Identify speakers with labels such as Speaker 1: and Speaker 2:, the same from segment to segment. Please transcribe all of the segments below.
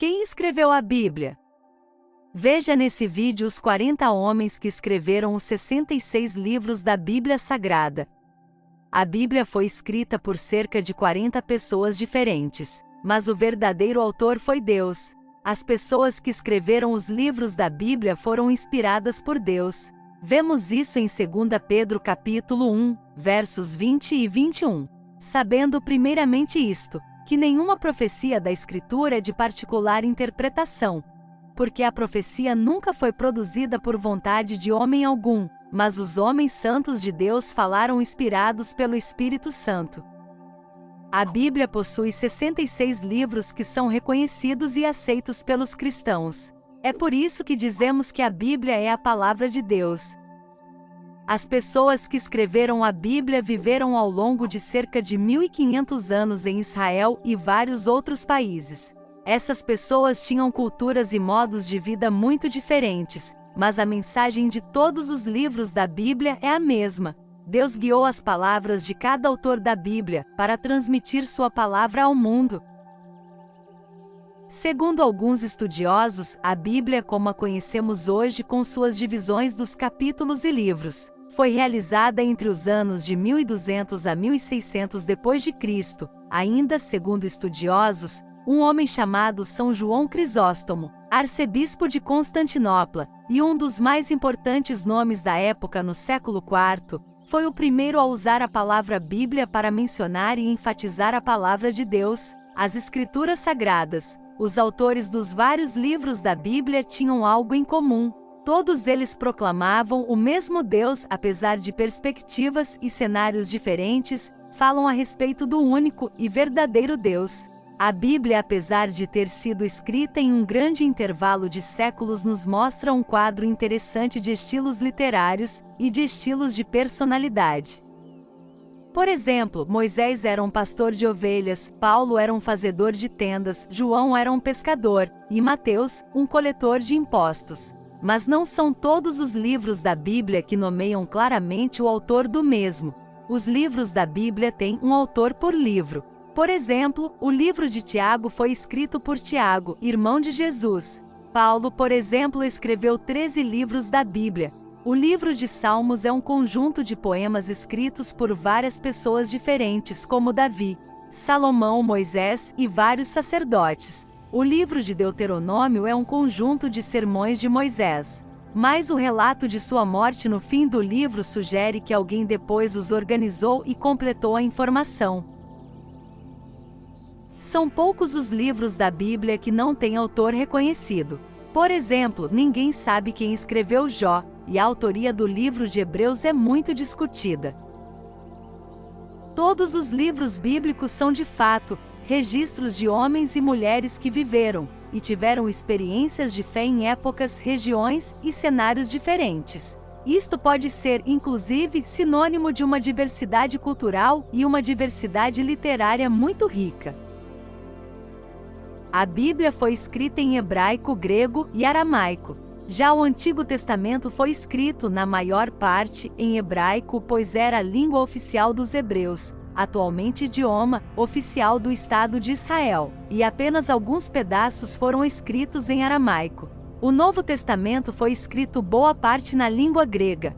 Speaker 1: Quem escreveu a Bíblia? Veja nesse vídeo os 40 homens que escreveram os 66 livros da Bíblia Sagrada. A Bíblia foi escrita por cerca de 40 pessoas diferentes, mas o verdadeiro autor foi Deus. As pessoas que escreveram os livros da Bíblia foram inspiradas por Deus. Vemos isso em 2 Pedro capítulo 1, versos 20 e 21. Sabendo primeiramente isto, que nenhuma profecia da Escritura é de particular interpretação, porque a profecia nunca foi produzida por vontade de homem algum, mas os homens santos de Deus falaram inspirados pelo Espírito Santo. A Bíblia possui 66 livros que são reconhecidos e aceitos pelos cristãos. É por isso que dizemos que a Bíblia é a palavra de Deus. As pessoas que escreveram a Bíblia viveram ao longo de cerca de 1500 anos em Israel e vários outros países. Essas pessoas tinham culturas e modos de vida muito diferentes, mas a mensagem de todos os livros da Bíblia é a mesma. Deus guiou as palavras de cada autor da Bíblia para transmitir sua palavra ao mundo. Segundo alguns estudiosos, a Bíblia como a conhecemos hoje com suas divisões dos capítulos e livros, foi realizada entre os anos de 1200 a 1600 d.C., ainda segundo estudiosos, um homem chamado São João Crisóstomo, arcebispo de Constantinopla, e um dos mais importantes nomes da época no século IV, foi o primeiro a usar a palavra Bíblia para mencionar e enfatizar a palavra de Deus, as Escrituras Sagradas. Os autores dos vários livros da Bíblia tinham algo em comum. Todos eles proclamavam o mesmo Deus, apesar de perspectivas e cenários diferentes, falam a respeito do único e verdadeiro Deus. A Bíblia, apesar de ter sido escrita em um grande intervalo de séculos, nos mostra um quadro interessante de estilos literários e de estilos de personalidade. Por exemplo, Moisés era um pastor de ovelhas, Paulo era um fazedor de tendas, João era um pescador, e Mateus, um coletor de impostos. Mas não são todos os livros da Bíblia que nomeiam claramente o autor do mesmo. Os livros da Bíblia têm um autor por livro. Por exemplo, o livro de Tiago foi escrito por Tiago, irmão de Jesus. Paulo, por exemplo, escreveu 13 livros da Bíblia. O livro de Salmos é um conjunto de poemas escritos por várias pessoas diferentes, como Davi, Salomão, Moisés e vários sacerdotes. O livro de Deuteronômio é um conjunto de sermões de Moisés. Mas o relato de sua morte no fim do livro sugere que alguém depois os organizou e completou a informação. São poucos os livros da Bíblia que não têm autor reconhecido. Por exemplo, ninguém sabe quem escreveu Jó, e a autoria do livro de Hebreus é muito discutida. Todos os livros bíblicos são de fato registros de homens e mulheres que viveram e tiveram experiências de fé em épocas, regiões e cenários diferentes. Isto pode ser, inclusive, sinônimo de uma diversidade cultural e uma diversidade literária muito rica. A Bíblia foi escrita em hebraico, grego e aramaico. Já o Antigo Testamento foi escrito, na maior parte, em hebraico, pois era a língua oficial dos hebreus, atualmente idioma oficial do Estado de Israel, e apenas alguns pedaços foram escritos em aramaico. O Novo Testamento foi escrito boa parte na língua grega.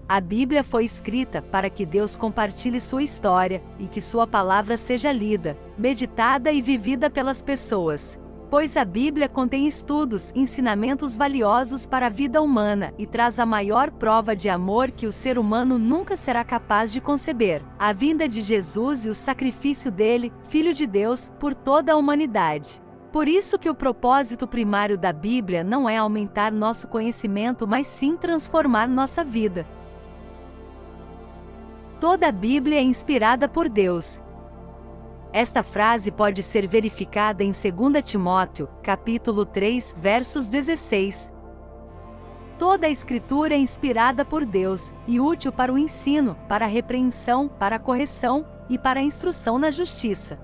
Speaker 1: A Bíblia foi escrita para que Deus compartilhe sua história e que sua palavra seja lida, meditada e vivida pelas pessoas. Pois a Bíblia contém estudos, ensinamentos valiosos para a vida humana e traz a maior prova de amor que o ser humano nunca será capaz de conceber: a vinda de Jesus e o sacrifício dele, Filho de Deus, por toda a humanidade. Por isso que o propósito primário da Bíblia não é aumentar nosso conhecimento, mas sim transformar nossa vida. Toda a Bíblia é inspirada por Deus. Esta frase pode ser verificada em 2 Timóteo, capítulo 3, versos 16. Toda a Escritura é inspirada por Deus e útil para o ensino, para a repreensão, para a correção e para a instrução na justiça.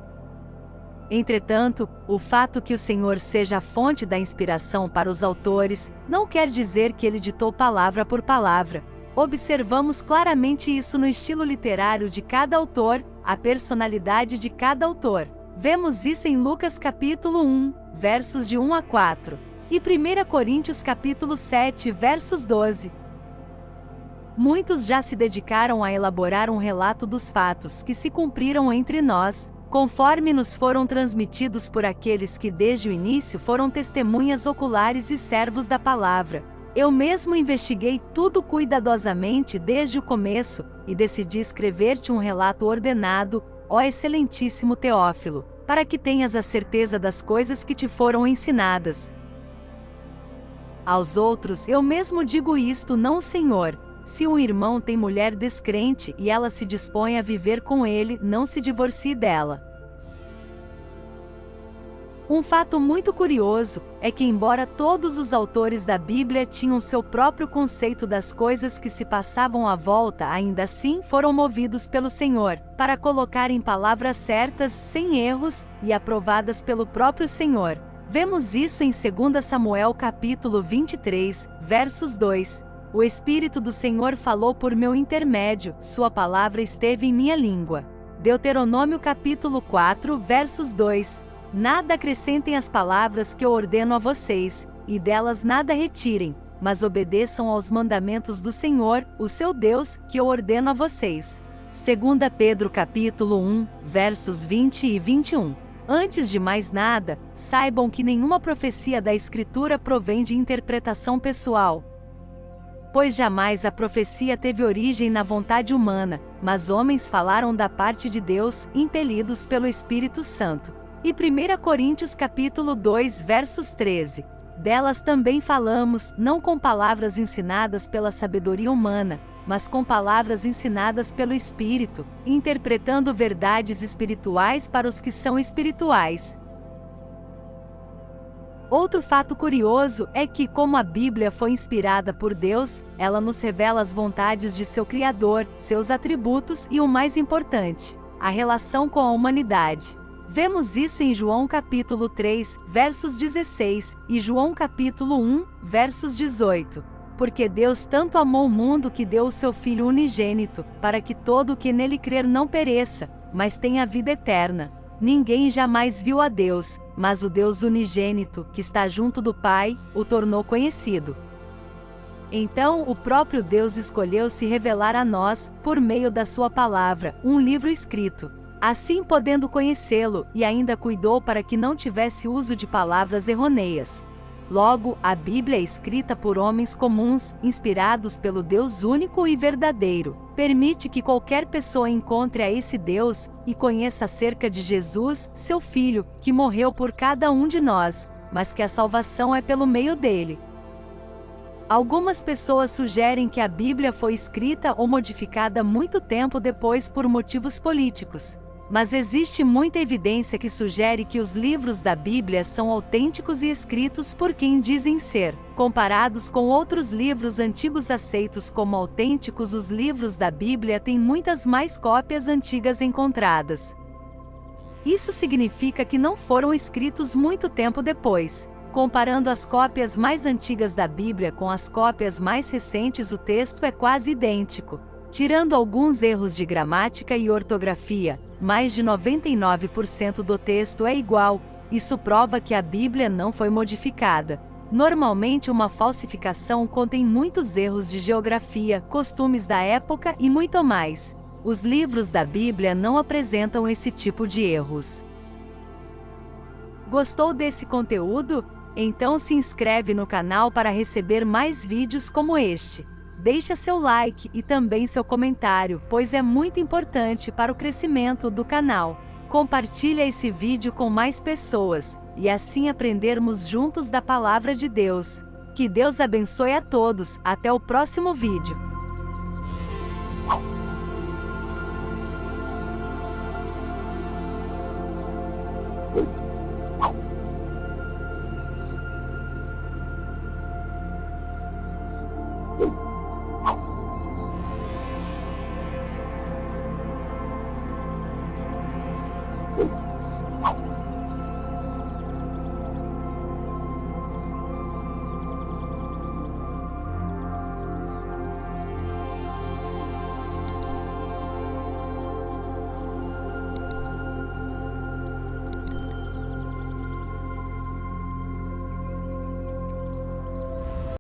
Speaker 1: Entretanto, o fato que o Senhor seja a fonte da inspiração para os autores não quer dizer que ele ditou palavra por palavra. Observamos claramente isso no estilo literário de cada autor, a personalidade de cada autor. Vemos isso em Lucas capítulo 1, versos de 1 a 4, e 1 Coríntios capítulo 7, versos 12. Muitos já se dedicaram a elaborar um relato dos fatos que se cumpriram entre nós, conforme nos foram transmitidos por aqueles que desde o início foram testemunhas oculares e servos da palavra. Eu mesmo investiguei tudo cuidadosamente desde o começo, e decidi escrever-te um relato ordenado, ó excelentíssimo Teófilo, para que tenhas a certeza das coisas que te foram ensinadas. Aos outros eu mesmo digo isto, não, Senhor. Se um irmão tem mulher descrente e ela se dispõe a viver com ele, não se divorcie dela. Um fato muito curioso é que, embora todos os autores da Bíblia tinham seu próprio conceito das coisas que se passavam à volta, ainda assim foram movidos pelo Senhor, para colocar em palavras certas, sem erros, e aprovadas pelo próprio Senhor. Vemos isso em 2 Samuel capítulo 23, versos 2. O Espírito do Senhor falou por meu intermédio, sua palavra esteve em minha língua. Deuteronômio capítulo 4, versos 2. Nada acrescentem às palavras que eu ordeno a vocês, e delas nada retirem, mas obedeçam aos mandamentos do Senhor, o seu Deus, que eu ordeno a vocês. 2 Pedro capítulo 1, versos 20 e 21. Antes de mais nada, saibam que nenhuma profecia da Escritura provém de interpretação pessoal, pois jamais a profecia teve origem na vontade humana, mas homens falaram da parte de Deus, impelidos pelo Espírito Santo. E 1 Coríntios capítulo 2, versos 13. Delas também falamos, não com palavras ensinadas pela sabedoria humana, mas com palavras ensinadas pelo Espírito, interpretando verdades espirituais para os que são espirituais. Outro fato curioso é que, como a Bíblia foi inspirada por Deus, ela nos revela as vontades de seu Criador, seus atributos e o mais importante, a relação com a humanidade. Vemos isso em João capítulo 3, versos 16, e João capítulo 1, versos 18. Porque Deus tanto amou o mundo que deu o seu Filho unigênito, para que todo o que nele crer não pereça, mas tenha vida eterna. Ninguém jamais viu a Deus, mas o Deus unigênito, que está junto do Pai, o tornou conhecido. Então o próprio Deus escolheu se revelar a nós, por meio da sua palavra, um livro escrito. Assim, podendo conhecê-lo, e ainda cuidou para que não tivesse uso de palavras errôneas. Logo, a Bíblia é escrita por homens comuns, inspirados pelo Deus único e verdadeiro. Permite que qualquer pessoa encontre a esse Deus, e conheça acerca de Jesus, seu Filho, que morreu por cada um de nós, mas que a salvação é pelo meio dele. Algumas pessoas sugerem que a Bíblia foi escrita ou modificada muito tempo depois por motivos políticos. Mas existe muita evidência que sugere que os livros da Bíblia são autênticos e escritos por quem dizem ser. Comparados com outros livros antigos aceitos como autênticos, os livros da Bíblia têm muitas mais cópias antigas encontradas. Isso significa que não foram escritos muito tempo depois. Comparando as cópias mais antigas da Bíblia com as cópias mais recentes, o texto é quase idêntico. Tirando alguns erros de gramática e ortografia, mais de 99% do texto é igual. Isso prova que a Bíblia não foi modificada. Normalmente, uma falsificação contém muitos erros de geografia, costumes da época e muito mais. Os livros da Bíblia não apresentam esse tipo de erros. Gostou desse conteúdo? Então se inscreve no canal para receber mais vídeos como este. Deixa seu like e também seu comentário, pois é muito importante para o crescimento do canal. Compartilha esse vídeo com mais pessoas, e assim aprendermos juntos da Palavra de Deus. Que Deus abençoe a todos, até o próximo vídeo.